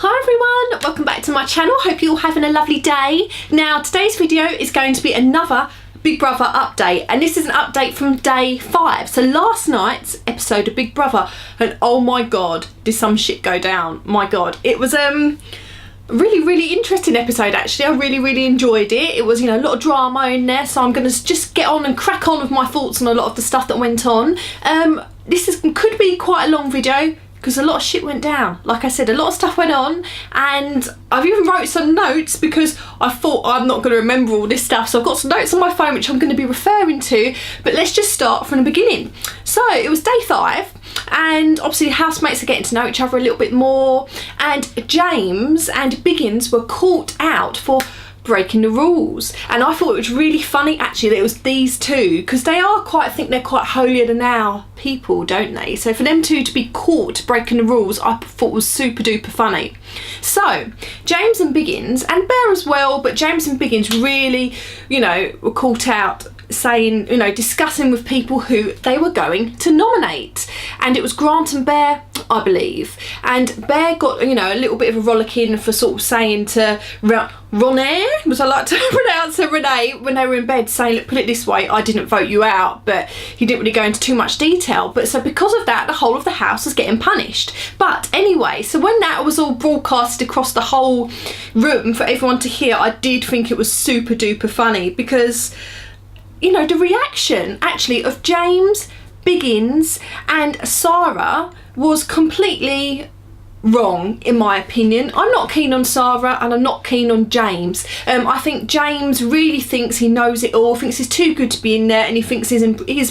Hi everyone, welcome back to my channel. Hope you're all having a lovely day. Now today's video is going to be another Big Brother update, and this is an update from day 5. So last night's episode of Big Brother, and oh my god, did some shit go down. My god, it was really interesting episode actually. I really enjoyed it. It was, you know, a lot of drama in there, so I'm gonna just get on and crack on with my thoughts on a lot of the stuff that went on. Could be quite a long video because a lot of shit went down. Like I said, a lot of stuff went on, and I've even wrote some notes because I thought I'm not going to remember all this stuff, so I've got some notes on my phone which I'm going to be referring to. But let's just start from the beginning. So it was day 5, and obviously the housemates are getting to know each other a little bit more, and James and Biggins were caught out for breaking the rules, and I thought it was really funny actually that it was these two, because they are I think they're quite holier than thou people, don't they? So for them two to be caught breaking the rules, I thought was super duper funny. So James and Biggins, and Bear as well, but James and Biggins really, you know, were caught out saying, you know, discussing with people who they were going to nominate, and it was Grant and Bear, I believe, and Bear got, you know, a little bit of a rollicking for sort of saying to Renee, was I like to pronounce her, Renee, when they were in bed, saying, look, put it this way, I didn't vote you out, but he didn't really go into too much detail. But so because of that, the whole of the house was getting punished. But anyway, so when that was all broadcasted across the whole room for everyone to hear, I did think it was super duper funny, because, you know, the reaction actually of James, Biggins and Saira was completely wrong in my opinion. I'm not keen on Saira and I'm not keen on James. I think James really thinks he knows it all, thinks he's too good to be in there, and he thinks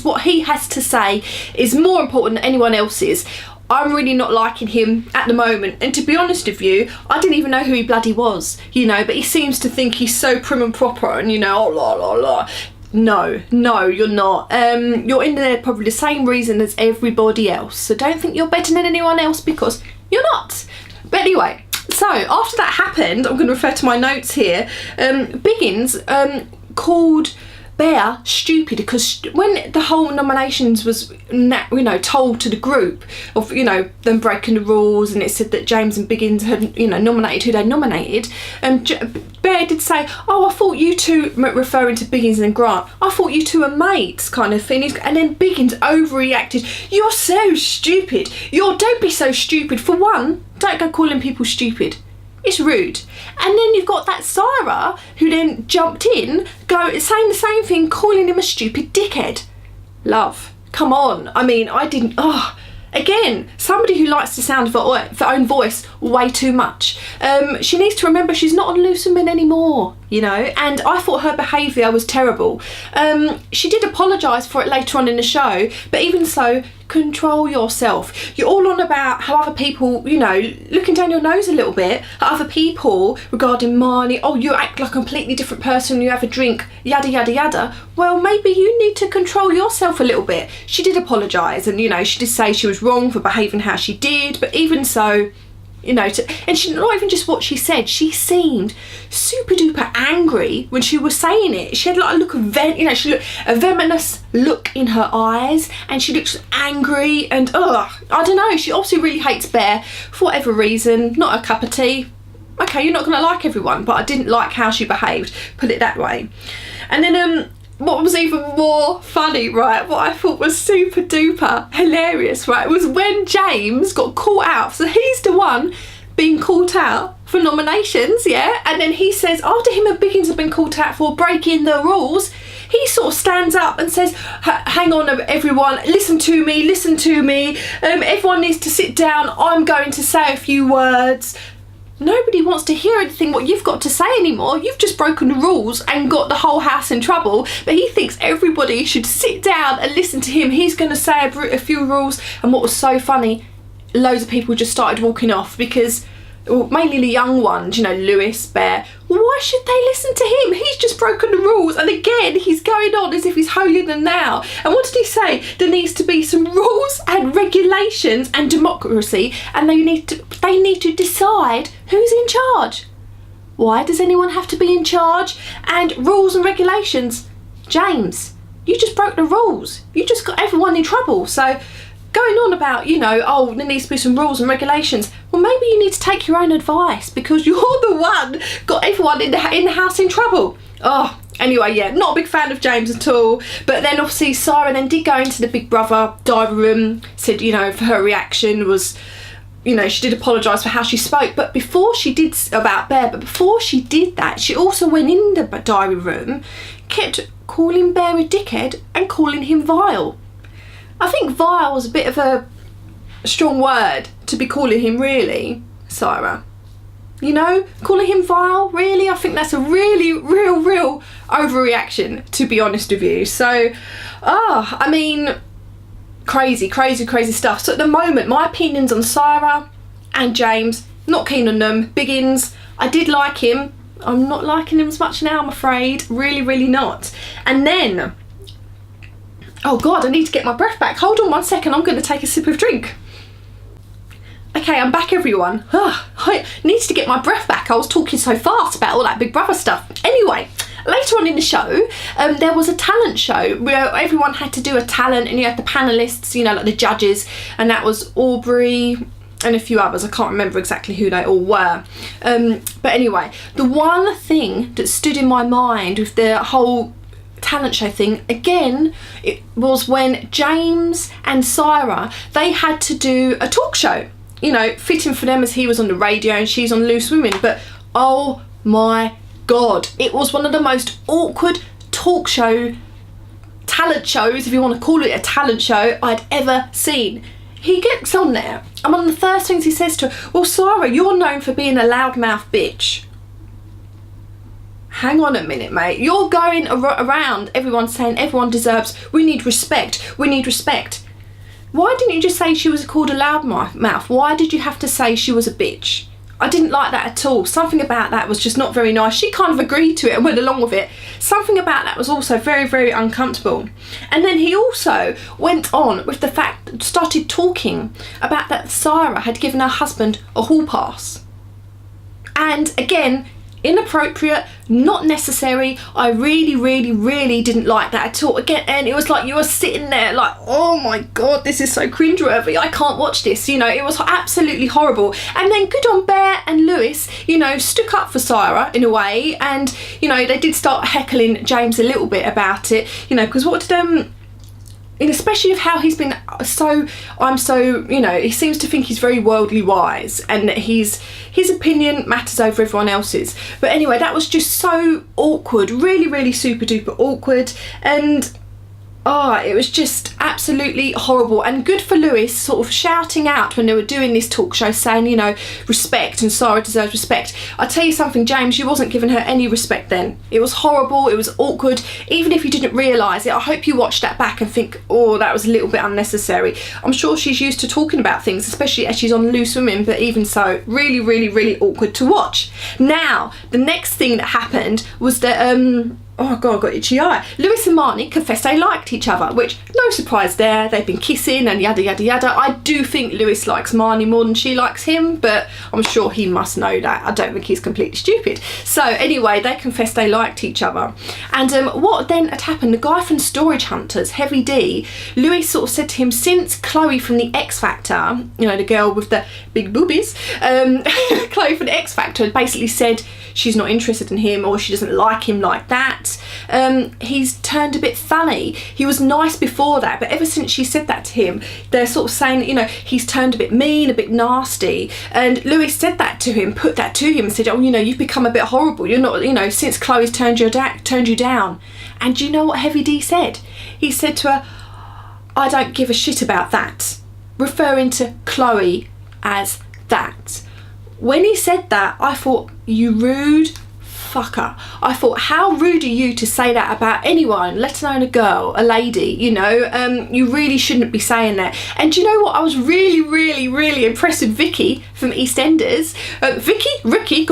what he has to say is more important than anyone else's. I'm really not liking him at the moment, and to be honest with you, I didn't even know who he bloody was, you know, but he seems to think he's so prim and proper, and you know, oh la la la. No, you're not. You're in there probably the same reason as everybody else, so don't think you're better than anyone else, because you're not. But anyway, so after that happened, I'm going to refer to my notes here. Biggins called Bear stupid, because when the whole nominations was, you know, told to the group of, you know, them breaking the rules, and it said that James and Biggins had, you know, nominated who they nominated, Bear did say, oh, I thought you two, referring to Biggins and Grant, I thought you two were mates, kind of thing. And then Biggins overreacted. You're so stupid. Don't be so stupid. For one, don't go calling people stupid. It's rude. And then you've got that Saira who then jumped in, saying the same thing, calling him a stupid dickhead. Love, come on. I mean, again, somebody who likes the sound of her own voice way too much. She needs to remember she's not on Lucenman anymore, you know, and I thought her behaviour was terrible. She did apologise for it later on in the show, but even so, control yourself. You're all on about how other people, you know, looking down your nose a little bit at other people regarding money. Oh, you act like a completely different person when you have a drink, yada yada yada. Well, maybe you need to control yourself a little bit. She did apologise, and, you know, she did say she was wrong for behaving how she did, but even so, you know, and she, not even just what she said, she seemed super duper angry when she was saying it. She had like a look of a venomous look in her eyes, and she looks angry, and I don't know, she obviously really hates Bear for whatever reason. Not a cup of tea. Okay, you're not gonna like everyone, but I didn't like how she behaved, put it that way. And then what was even more funny, right, what I thought was super duper hilarious, right, was when James got caught out. So he's the one being caught out for nominations, yeah, and then he says, after him and Biggins have been caught out for breaking the rules, he sort of stands up and says, hang on everyone, listen to me, everyone needs to sit down, I'm going to say a few words. Nobody wants to hear anything what you've got to say anymore. You've just broken the rules and got the whole house in trouble, but he thinks everybody should sit down and listen to him. He's going to say a few rules. And what was so funny, loads of people just started walking off, because, well, mainly the young ones, you know, Lewis, Bear, why should they listen to him? He's just broken the rules, and again he's going on as if he's holier than thou. And what did he say? There needs to be some rules and regulations and democracy, and they need to decide who's in charge. Why does anyone have to be in charge? And rules and regulations, James, you just broke the rules. You just got everyone in trouble. So going on about, you know, oh, there needs to be some rules and regulations. Well, maybe you need to take your own advice, because you're the one got everyone in the house in trouble. Oh, anyway, yeah, not a big fan of James at all. But then obviously Saira then did go into the Big Brother diary room, said, you know, for her reaction was, you know, she did apologise for how she spoke, but before she did about Bear, but before she did that, she also went in the diary room, kept calling Bear a dickhead and calling him vile. I think vile was a bit of a strong word to be calling him, really, Saira. You know, calling him vile, really? I think that's a really, real overreaction, to be honest with you. So, I mean, crazy stuff. So at the moment, my opinions on Saira and James, not keen on them. Biggins, I did like him. I'm not liking him as much now, I'm afraid. Really not. And then, oh God, I need to get my breath back. Hold on 1 second, I'm going to take a sip of drink. Okay, I'm back, everyone. I need to get my breath back. I was talking so fast about all that Big Brother stuff. Anyway, later on in the show, there was a talent show where everyone had to do a talent, and you had the panellists, you know, like the judges, and that was Aubrey and a few others. I can't remember exactly who they all were. But anyway, the one thing that stood in my mind with the whole talent show thing, again, it was when James and Saira, they had to do a talk show. You know, fitting for them as he was on the radio and she's on Loose Women. But oh my God, it was one of the most awkward talk show, talent shows, if you want to call it a talent show, I'd ever seen. He gets on there, and one of the first things he says to her, well, Saira, you're known for being a loudmouth bitch. Hang on a minute, mate. You're going around everyone saying everyone deserves, we need respect. Why didn't you just say she was called a loudmouth? Why did you have to say she was a bitch? I didn't like that at all. Something about that was just not very nice. She kind of agreed to it and went along with it. Something about that was also very uncomfortable. And then he also went on with the fact, started talking about that Saira had given her husband a hall pass. And again, inappropriate, not necessary. I really didn't like that at all. Again, and it was like you were sitting there like, oh my God, this is so cringeworthy, I can't watch this, you know. It was absolutely horrible. And then good on Bear and Lewis, you know, stuck up for Saira in a way, and you know, they did start heckling James a little bit about it, you know, because what did and especially of how he's been you know, he seems to think he's very worldly wise and that his opinion matters over everyone else's. But anyway, that was just so awkward, really super duper awkward, and it was just absolutely horrible. And good for Lewis sort of shouting out when they were doing this talk show, saying, you know, respect, and Saira deserves respect. I tell you something, James, you wasn't giving her any respect then. It was horrible, it was awkward. Even if you didn't realise it, I hope you watch that back and think, oh, that was a little bit unnecessary. I'm sure she's used to talking about things, especially as she's on Loose Women, but even so, really awkward to watch. Now, the next thing that happened was that oh God, I got itchy eye. Lewis and Marnie confessed they liked each other, which, no surprise there. They've been kissing and yada I do think Lewis likes Marnie more than she likes him, but I'm sure he must know that. I don't think he's completely stupid. So anyway, they confessed they liked each other. And what then had happened, the guy from Storage Hunters, Heavy D, Lewis sort of said to him, since Chloe from the X Factor, you know, the girl with the big boobies, Chloe from the X Factor basically said she's not interested in him, or she doesn't like him like that. He's turned a bit funny. He was nice before that, but ever since she said that to him, they're sort of saying, you know, he's turned a bit mean, a bit nasty. And Lewis said that to him, put that to him and said, oh, you know, you've become a bit horrible. You're not, you know, since Chloe's turned you down. And do you know what Heavy D said? He said to her, I don't give a shit about that, referring to Chloe as that. When he said that, I thought, you rude fucker. I thought, how rude are you to say that about anyone, let alone a girl, a lady, you know? You really shouldn't be saying that. And do you know what? I was really impressed with Vicky from EastEnders. Ricky,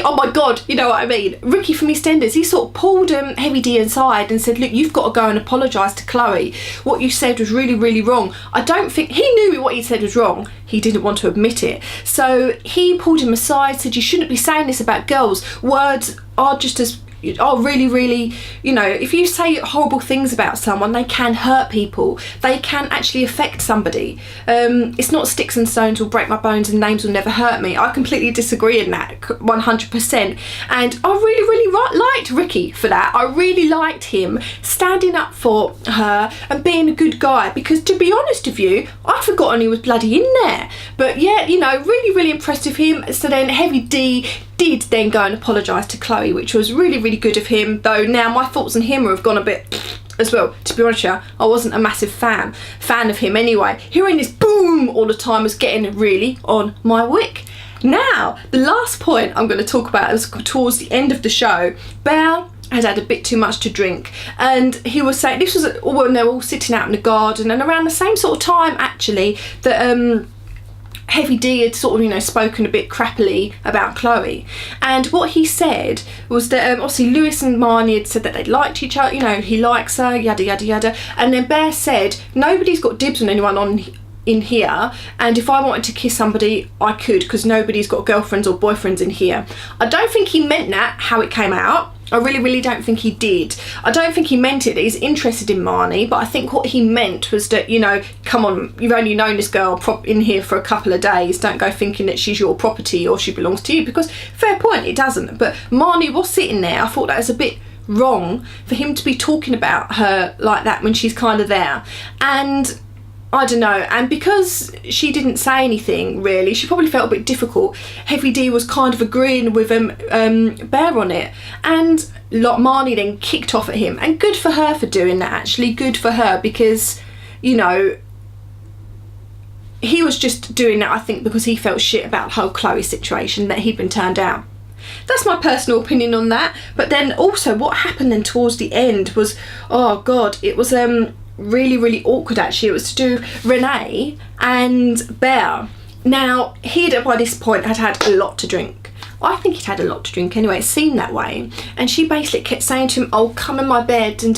oh my God, you know what I mean? Ricky from EastEnders, he sort of pulled Heavy D inside and said, look, you've got to go and apologise to Chloe. What you said was really wrong. I don't think, he knew what he said was wrong. He didn't want to admit it. So he pulled him aside, said, you shouldn't be saying this about girls. Words are just as really, you know, if you say horrible things about someone, they can hurt people. They can actually affect somebody. It's not sticks and stones will break my bones and names will never hurt me. I completely disagree in that, 100%. And I really liked Ricky for that. I really liked him standing up for her and being a good guy, because to be honest with you, I'd forgotten he was bloody in there. But yeah, you know, really impressed with him. So then Heavy D did then go and apologise to Chloe, which was really good of him, though now my thoughts on him have gone a bit as well. To be honest with you, I wasn't a massive fan of him anyway. Hearing this boom all the time was getting really on my wick. Now, the last point I'm going to talk about is towards the end of the show. Bear had a bit too much to drink, and he was saying, this was when they were all sitting out in the garden, and around the same sort of time actually that Heavy D had sort of, you know, spoken a bit crappily about Chloe, and what he said was that obviously Lewis and Marnie had said that they liked each other, you know, he likes her, yada yada, and then Bear said nobody's got dibs on anyone in here, and if I wanted to kiss somebody I could, because nobody's got girlfriends or boyfriends in here. I don't think he meant that how it came out. I really don't think he did. I don't think he meant it that he's interested in Marnie, but I think what he meant was that, you know, come on, you've only known this girl in here for a couple of days, don't go thinking that she's your property or she belongs to you, because fair point, it doesn't. But Marnie was sitting there. I thought that was a bit wrong for him to be talking about her like that when she's kind of there. And I don't know, and because she didn't say anything really, she probably felt a bit difficult. Heavy D was kind of agreeing with Bear on it, and Marnie then kicked off at him, and good for her for doing that, actually, good for her, because, you know, he was just doing that, I think, because he felt shit about the whole Chloe situation, that he'd been turned down. That's my personal opinion on that. But then also what happened then towards the end was, oh god, it was really awkward actually. It was to do Renee and Bear. Now he'd by this point had a lot to drink. I think he'd had a lot to drink anyway, it seemed that way, and she basically kept saying to him, oh, come in my bed and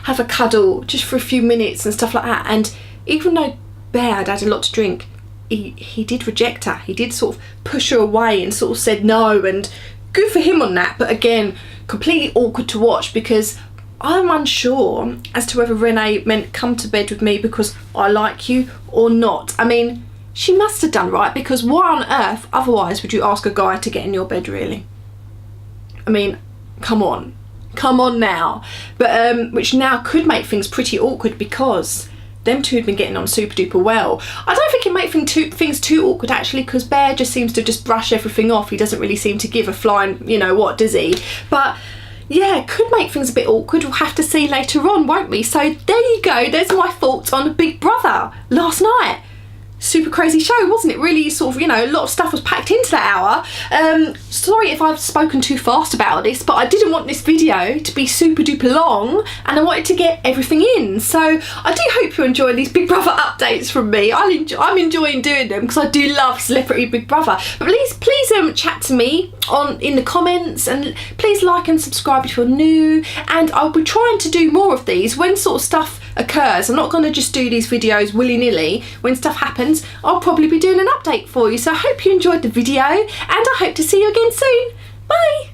have a cuddle just for a few minutes and stuff like that. And even though Bear had a lot to drink, he did reject her. He did sort of push her away and sort of said no, and good for him on that. But again, completely awkward to watch, because I'm unsure as to whether Renee meant come to bed with me because I like you or not. I mean, she must have done right, because why on earth otherwise would you ask a guy to get in your bed, really? I mean, come on now. But which now could make things pretty awkward, because them two had been getting on super duper well. I don't think it made things too awkward actually, because Bear just seems to just brush everything off. He doesn't really seem to give a flying, you know what, does he? But yeah, could make things a bit awkward. We'll have to see later on, won't we? So there you go, there's my thoughts on Big Brother last night. Super crazy show, wasn't it? Really sort of, you know, a lot of stuff was packed into that hour. Sorry if I've spoken too fast about this, but I didn't want this video to be super duper long, and I wanted to get everything in. So I do hope you're enjoying these Big Brother updates from me. I'm enjoying doing them because I do love Celebrity Big Brother. But please chat to me in the comments, and please like and subscribe if you're new, and I'll be trying to do more of these when sort of stuff occurs. I'm not going to just do these videos willy-nilly. When stuff happens, I'll probably be doing an update for you. So I hope you enjoyed the video, and I hope to see you again soon. Bye!